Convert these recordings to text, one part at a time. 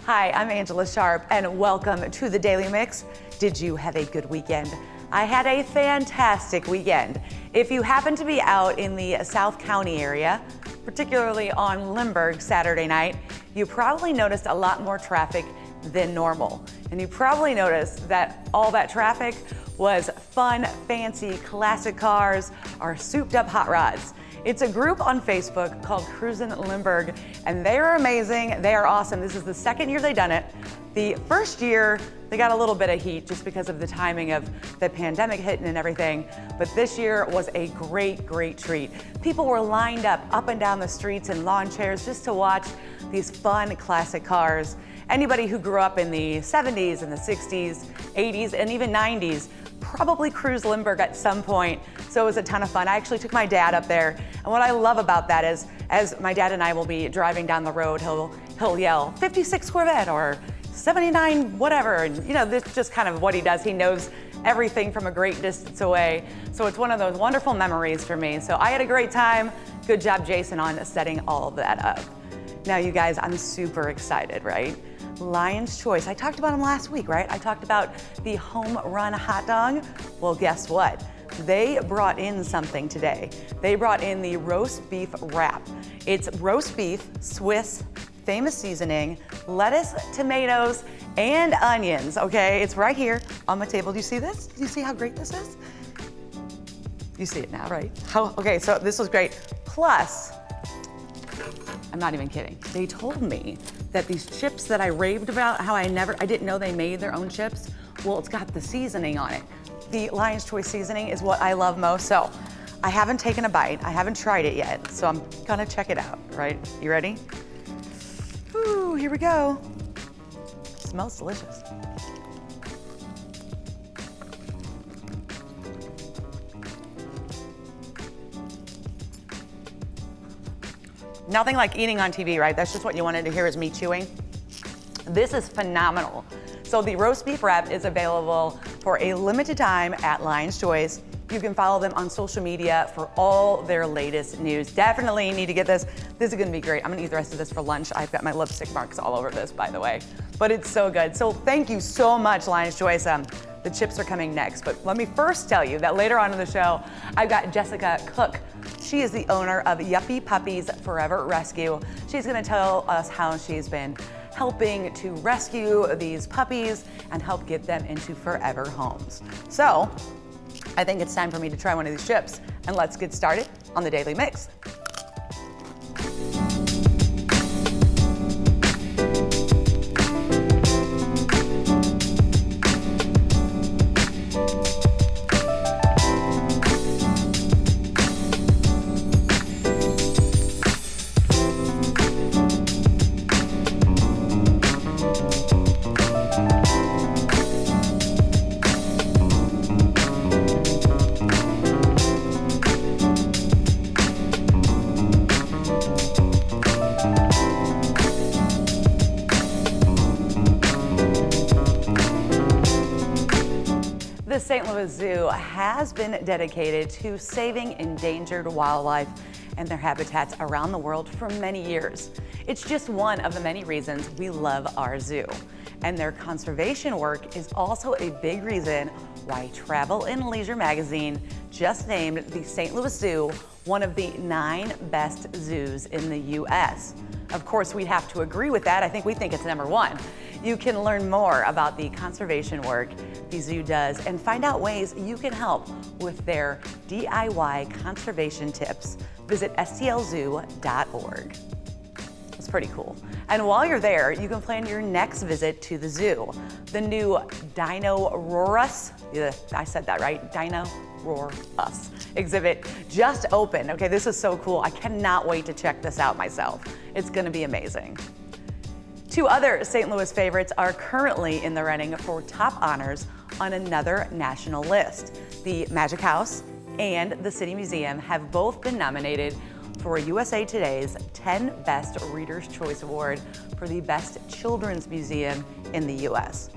Hi, I'm Angela Sharp, and welcome to the Daily Mix. Did you have a good weekend? I had a fantastic weekend. If you happen to be out in the South County area, particularly on Lindbergh Saturday night, you probably noticed a lot more traffic than normal. And you probably noticed that all that traffic was fun, fancy, classic cars or souped up hot rods. It's a group on Facebook called Cruisin' Lindbergh, and they are amazing. They are awesome. This is the second year they've done it. The first year, they got a little bit of heat just because of the timing of the pandemic hitting and everything. But this year was a great, great treat. People were lined up and down the streets in lawn chairs just to watch these fun classic cars. Anybody who grew up in the 70s and the 60s, 80s, and even 90s probably cruised Lindbergh at some point, so it was a ton of fun. I actually took my dad up there, and what I love about that is, as my dad and I will be driving down the road, he'll yell, 56 Corvette, or 79 whatever, and you know, this is just kind of what he does. He knows everything from a great distance away, so it's one of those wonderful memories for me. So I had a great time. Good job, Jason, on setting all of that up. Now, you guys, I'm super excited, right? Lion's Choice. I talked about them last week, right? I talked about the home run hot dog. Well, guess what? They brought in something today. They brought in the roast beef wrap. It's roast beef, Swiss, famous seasoning, lettuce, tomatoes, and onions, okay? It's right here on my table. Do you see this? Do you see how great this is? You see it now, right? Okay, so this was great. Plus, I'm not even kidding. They told me that these chips that I raved about, how I didn't know they made their own chips. Well, it's got the seasoning on it. The Lion's Choice seasoning is what I love most. So I haven't taken a bite. I haven't tried it yet. So I'm gonna check it out, right? You ready? Ooh, here we go. Smells delicious. Nothing like eating on TV, right? That's just what you wanted to hear, is me chewing. This is phenomenal. So the roast beef wrap is available for a limited time at Lion's Choice. You can follow them on social media for all their latest news. Definitely need to get this. This is gonna be great. I'm gonna eat the rest of this for lunch. I've got my lipstick marks all over this, by the way. But it's so good. So thank you so much, Lion's Choice. The chips are coming next, but let me first tell you that later on in the show, I've got Jessica Cooke. She is the owner of Yuppy Puppies Forever Rescue. She's gonna tell us how she's been helping to rescue these puppies and help get them into forever homes. So, I think it's time for me to try one of these chips, and let's get started on the Daily Mix. The St. Louis Zoo has been dedicated to saving endangered wildlife and their habitats around the world for many years. It's just one of the many reasons we love our zoo. And their conservation work is also a big reason why Travel and Leisure magazine just named the St. Louis Zoo one of the 9 best zoos in the U.S. Of course, we'd have to agree with that. I think we think it's #1. You can learn more about the conservation work the zoo does and find out ways you can help with their DIY conservation tips. Visit stlzoo.org. It's pretty cool. And while you're there, you can plan your next visit to the zoo. The new Dino-Roar-Us, yeah, I said that right, Dino-Roar-Us exhibit just opened. Okay, this is so cool. I cannot wait to check this out myself. It's gonna be amazing. 2 other St. Louis favorites are currently in the running for top honors on another national list. The Magic House and the City Museum have both been nominated for USA Today's 10 Best Reader's Choice Award for the best children's museum in the U.S.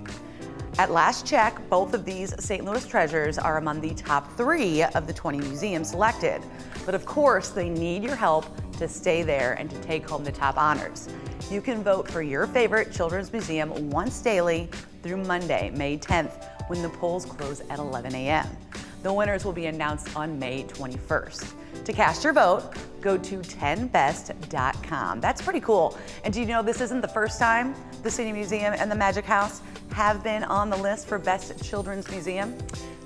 At last check, both of these St. Louis treasures are among the top 3 of the 20 museums selected. But of course, they need your help to stay there and to take home the top honors. You can vote for your favorite children's museum once daily through Monday, May 10th, when the polls close at 11 a.m. The winners will be announced on May 21st. To cast your vote, go to 10best.com. That's pretty cool. And do you know this isn't the first time the City Museum and the Magic House have been on the list for Best Children's Museum?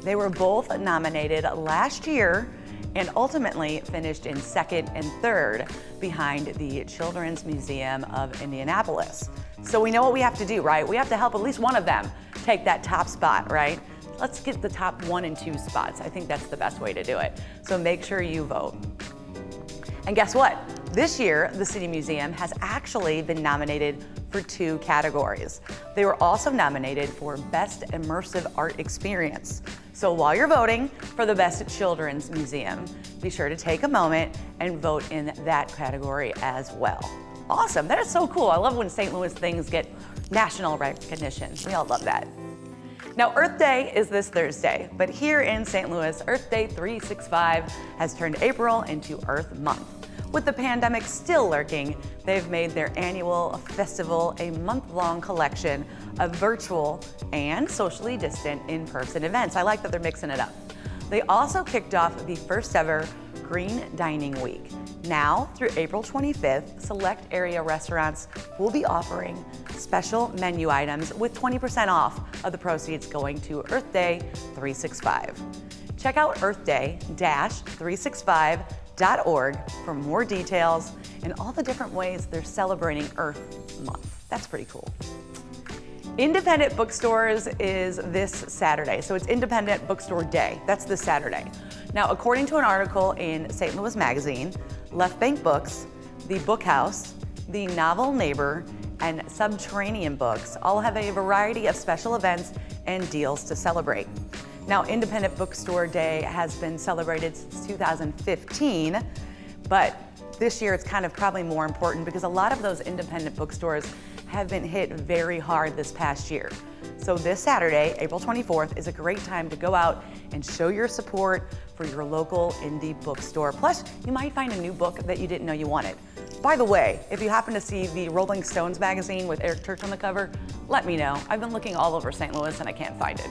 They were both nominated last year and ultimately finished in second and third behind the Children's Museum of Indianapolis. So we know what we have to do, right? We have to help at least one of them take that top spot, right? Let's get the top 1 and 2 spots. I think that's the best way to do it. So make sure you vote. And guess what? This year, the City Museum has actually been nominated for 2 categories. They were also nominated for Best Immersive Art Experience. So while you're voting for the Best Children's Museum, be sure to take a moment and vote in that category as well. Awesome, that is so cool. I love when St. Louis things get national recognition. We all love that. Now, Earth Day is this Thursday, but here in St. Louis, Earth Day 365 has turned April into Earth Month. With the pandemic still lurking, they've made their annual festival a month-long collection of virtual and socially distant in-person events. I like that they're mixing it up. They also kicked off the first ever Green Dining Week. Now, through April 25th, select area restaurants will be offering special menu items with 20% off of the proceeds going to Earth Day 365. Check out earthday-365.org for more details and all the different ways they're celebrating Earth Month. That's pretty cool. Independent Bookstores is this Saturday, so it's Independent Bookstore Day. That's this Saturday. Now, according to an article in St. Louis Magazine, Left Bank Books, The Book House, The Novel Neighbor, and Subterranean Books all have a variety of special events and deals to celebrate. Now, Independent Bookstore Day has been celebrated since 2015, but this year it's kind of probably more important because a lot of those independent bookstores have been hit very hard this past year. So this Saturday, April 24th, is a great time to go out and show your support for your local indie bookstore. Plus, you might find a new book that you didn't know you wanted. By the way, if you happen to see the Rolling Stones magazine with Eric Church on the cover, let me know. I've been looking all over St. Louis and I can't find it.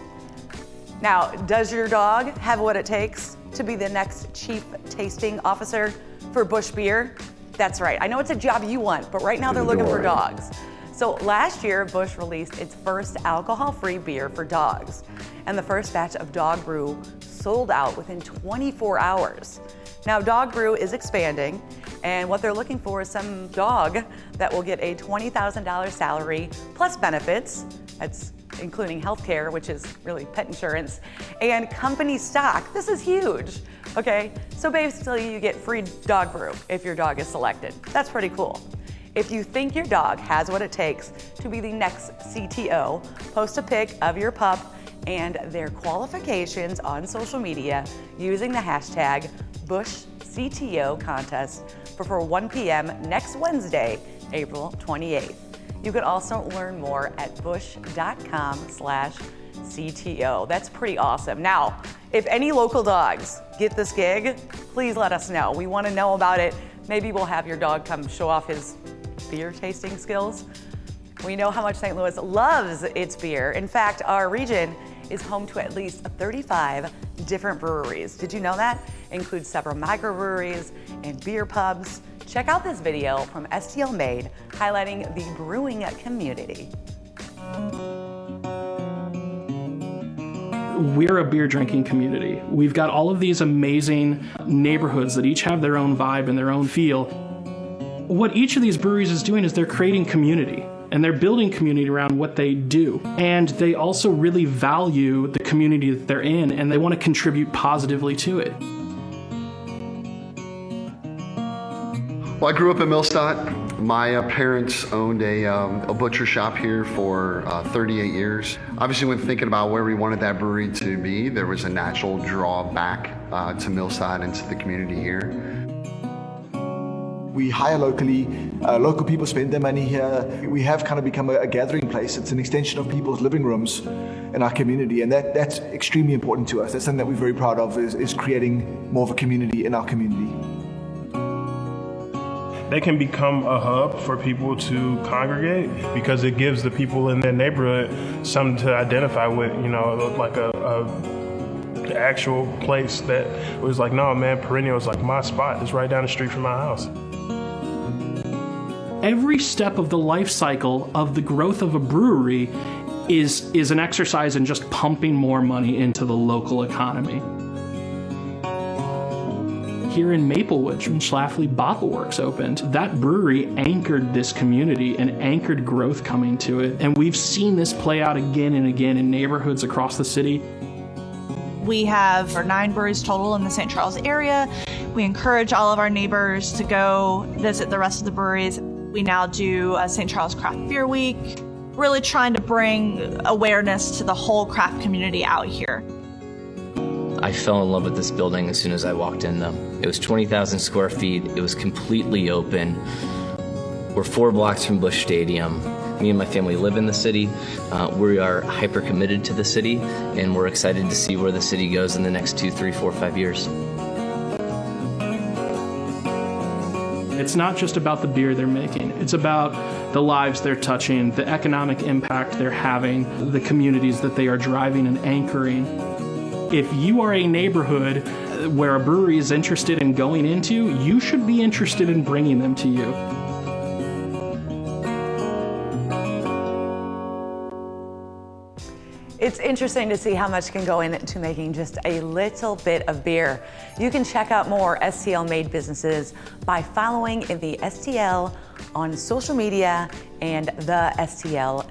Now, does your dog have what it takes to be the next chief tasting officer for Busch Beer? That's right. I know it's a job you want, but right now they're looking for dogs. So last year, Busch released its first alcohol-free beer for dogs, and the first batch of Dog Brew sold out within 24 hours. Now, Dog Brew is expanding, and what they're looking for is some dog that will get a $20,000 salary plus benefits. That's including healthcare, which is really pet insurance, and company stock. This is huge, okay? So basically, you get free Dog Brew if your dog is selected. That's pretty cool. If you think your dog has what it takes to be the next CTO, post a pic of your pup and their qualifications on social media using the hashtag BuschCTO contest before 1 p.m. next Wednesday, April 28th. You can also learn more at busch.com/CTO. That's pretty awesome. Now, if any local dogs get this gig, please let us know. We want to know about it. Maybe we'll have your dog come show off his beer tasting skills. We know how much St. Louis loves its beer. In fact, our region is home to at least 35 different breweries. Did you know that? Includes several microbreweries and beer pubs. Check out this video from STL Made highlighting the brewing community. We're a beer drinking community. We've got all of these amazing neighborhoods that each have their own vibe and their own feel. What each of these breweries is doing is they're creating community, and they're building community around what they do. And they also really value the community that they're in, and they want to contribute positively to it. Well, I grew up in Millstadt. My parents owned a butcher shop here for 38 years. Obviously, when thinking about where we wanted that brewery to be, there was a natural draw back to Millstadt and to the community here. We hire locally, Local people spend their money here. We have kind of become a gathering place. It's an extension of people's living rooms in our community, and that's extremely important to us. That's something that we're very proud of, is creating more of a community in our community. They can become a hub for people to congregate because it gives the people in their neighborhood something to identify with, like the actual place that was like, no, man, Perennial is like my spot. It's right down the street from my house. Every step of the life cycle of the growth of a brewery is an exercise in just pumping more money into the local economy. Here in Maplewood, when Schlafly Bottle Works opened, that brewery anchored this community and anchored growth coming to it. And we've seen this play out again and again in neighborhoods across the city. We have 9 breweries total in the St. Charles area. We encourage all of our neighbors to go visit the rest of the breweries. We now do a St. Charles Craft Beer Week, really trying to bring awareness to the whole craft community out here. I fell in love with this building as soon as I walked in, though. It was 20,000 square feet. It was completely open. We're 4 blocks from Busch Stadium. Me and my family live in the city. We are hyper committed to the city, and we're excited to see where the city goes in the next 2, 3, 4, 5 years. It's not just about the beer they're making. It's about the lives they're touching, the economic impact they're having, the communities that they are driving and anchoring. If you are a neighborhood where a brewery is interested in going into, you should be interested in bringing them to you. It's interesting to see how much can go into making just a little bit of beer. You can check out more STL Made businesses by following the STL on social media and thestl.com.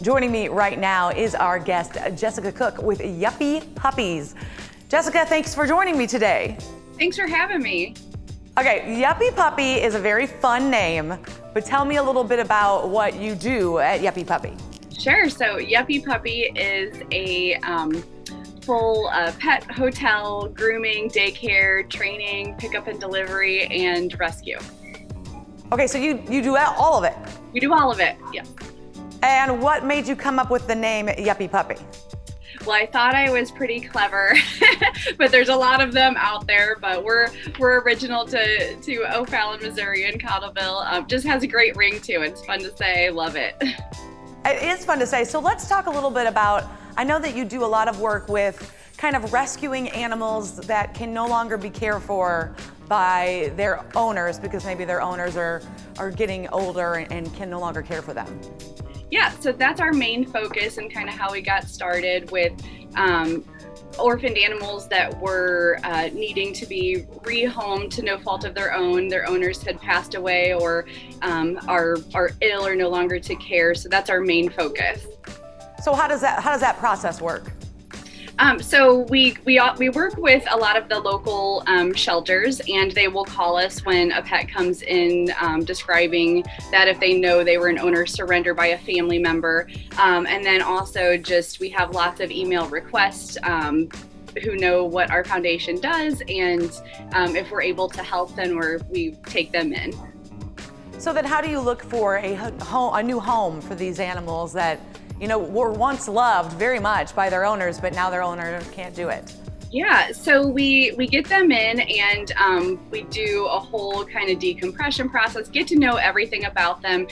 Joining me right now is our guest, Jessica Cooke with Yuppy Puppies. Jessica, thanks for joining me today. Thanks for having me. Okay, Yuppy Puppy is a very fun name, but tell me a little bit about what you do at Yuppy Puppy. Sure. So Yuppy Puppy is a full pet hotel, grooming, daycare, training, pickup and delivery, and rescue. Okay, so you do all of it? We do all of it, yes. And what made you come up with the name Yuppy Puppy? Well, I thought I was pretty clever, but there's a lot of them out there. But we're original to O'Fallon, Missouri, and Cottleville. Just has a great ring to it. It's fun to say. Love it. It is fun to say. So let's talk a little bit about, I know that you do a lot of work with kind of rescuing animals that can no longer be cared for by their owners because maybe their owners are getting older and can no longer care for them. Yeah, so that's our main focus and kind of how we got started with orphaned animals that were needing to be rehomed to no fault of their own. Their owners had passed away or are ill or no longer to care. So that's our main focus. So how does that process work? So we work with a lot of the local shelters, and they will call us when a pet comes in, describing that if they know they were an owner surrendered by a family member. And then also we have lots of email requests who know what our foundation does, and if we're able to help, then we take them in. So then how do you look for a new home for these animals that were once loved very much by their owners, but now their owner can't do it? Yeah, so we get them in and we do a whole kind of decompression process, get to know everything about them,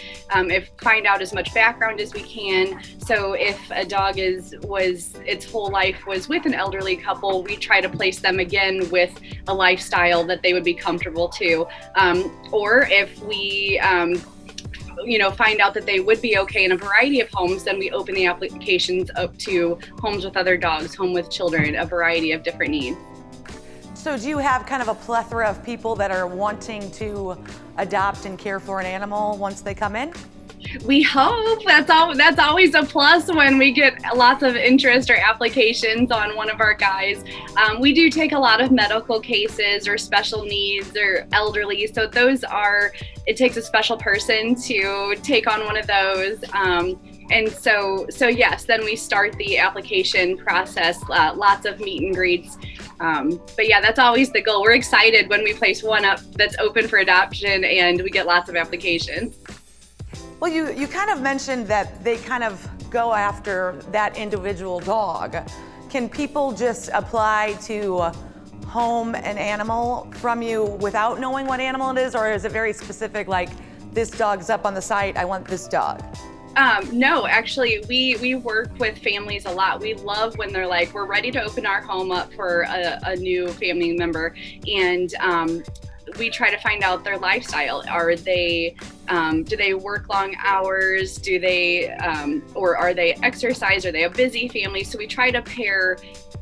find out as much background as we can. So if a dog its whole life was with an elderly couple, we try to place them again with a lifestyle that they would be comfortable to. Or if we find out that they would be okay in a variety of homes, then we open the applications up to homes with other dogs, home with children, a variety of different needs. So do you have kind of a plethora of people that are wanting to adopt and care for an animal once they come in? We hope. That's always a plus when we get lots of interest or applications on one of our guys. We do take a lot of medical cases or special needs or elderly. So it takes a special person to take on one of those. And so yes, then we start the application process, lots of meet and greets. But yeah, that's always the goal. We're excited when we place one up that's open for adoption and we get lots of applications. Well, you kind of mentioned that they kind of go after that individual dog. Can people just apply to home an animal from you without knowing what animal it is, or is it very specific, like this dog's up on the site, I want this dog? No, actually, we work with families a lot. We love when they're like, we're ready to open our home up for a new family member, and we try to find out their lifestyle. Are they, do they work long hours? Do they, or are they exercise? Are they a busy family? So we try to pair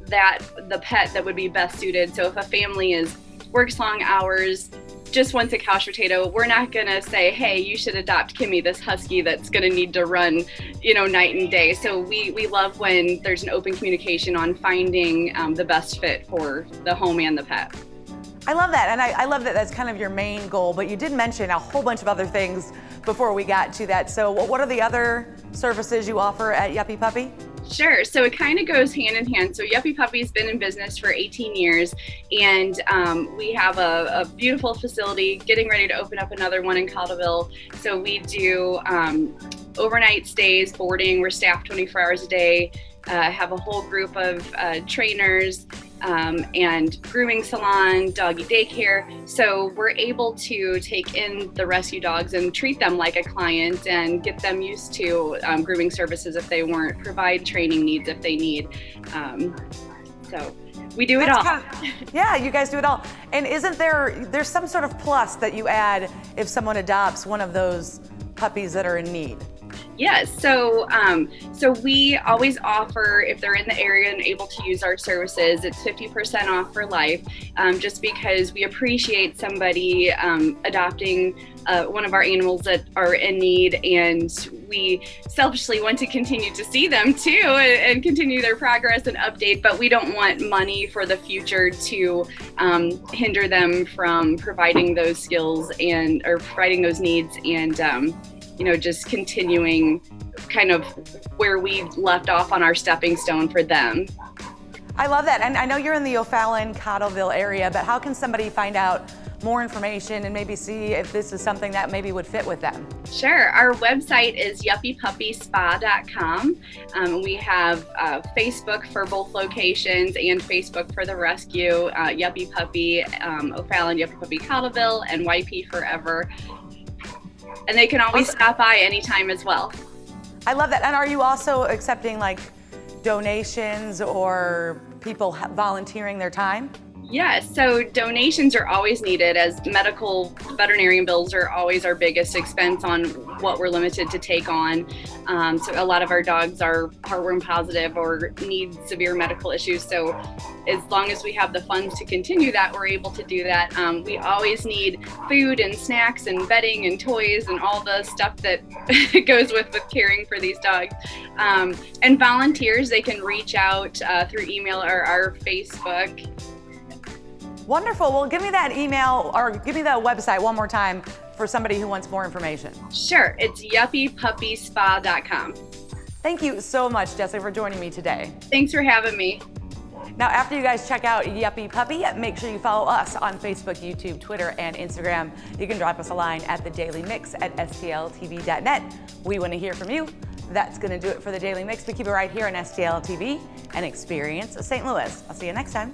the pet that would be best suited. So if a family works long hours, just wants a couch potato, we're not gonna say, hey, you should adopt Kimmy, this husky that's gonna need to run, night and day. So we love when there's an open communication on finding the best fit for the home and the pet. I love that, and I love that that's kind of your main goal, but you did mention a whole bunch of other things before we got to that. So what are the other services you offer at Yuppy Puppy? Sure. So it kind of goes hand in hand. So Yuppy Puppy's been in business for 18 years, and we have a beautiful facility getting ready to open up another one in Caldwell. So we do overnight stays, boarding. We're staffed 24 hours a day, have a whole group of trainers, and grooming salon, doggy daycare. So we're able to take in the rescue dogs and treat them like a client and get them used to grooming services if they weren't, provide training needs if they need. So we do it all. Yeah, you guys do it all. And isn't there's some sort of plus that you add if someone adopts one of those puppies that are in need? Yes, so we always offer, if they're in the area and able to use our services, it's 50% off for life, just because we appreciate somebody adopting one of our animals that are in need, and we selfishly want to continue to see them too and continue their progress and update, but we don't want money for the future to hinder them from providing those skills or providing those needs and just continuing kind of where we left off on our stepping stone for them. I love that. And I know you're in the O'Fallon, Cottleville area, but how can somebody find out more information and maybe see if this is something that maybe would fit with them? Sure. Our website is yuppypuppyspa.com. We have Facebook for both locations and Facebook for the rescue, Yuppy Puppy O'Fallon, Yuppy Puppy Cottleville, and YP Forever. And they can always stop by anytime as well. I love that. And are you also accepting like donations or people volunteering their time? Yes, so donations are always needed, as medical veterinarian bills are always our biggest expense on what we're limited to take on. So a lot of our dogs are heartworm positive or need severe medical issues. So as long as we have the funds to continue that, we're able to do that. We always need food and snacks and bedding and toys and all the stuff that goes with caring for these dogs. And volunteers, they can reach out through email or our Facebook. Wonderful. Well, give me that email or give me that website one more time for somebody who wants more information. Sure. It's yuppypuppyspa.com. Thank you so much, Jessica, for joining me today. Thanks for having me. Now, after you guys check out Yuppy Puppy, make sure you follow us on Facebook, YouTube, Twitter, and Instagram. You can drop us a line at the Daily Mix at stltv.net. We want to hear from you. That's going to do it for the Daily Mix. We keep it right here on STL TV and Experience St. Louis. I'll see you next time.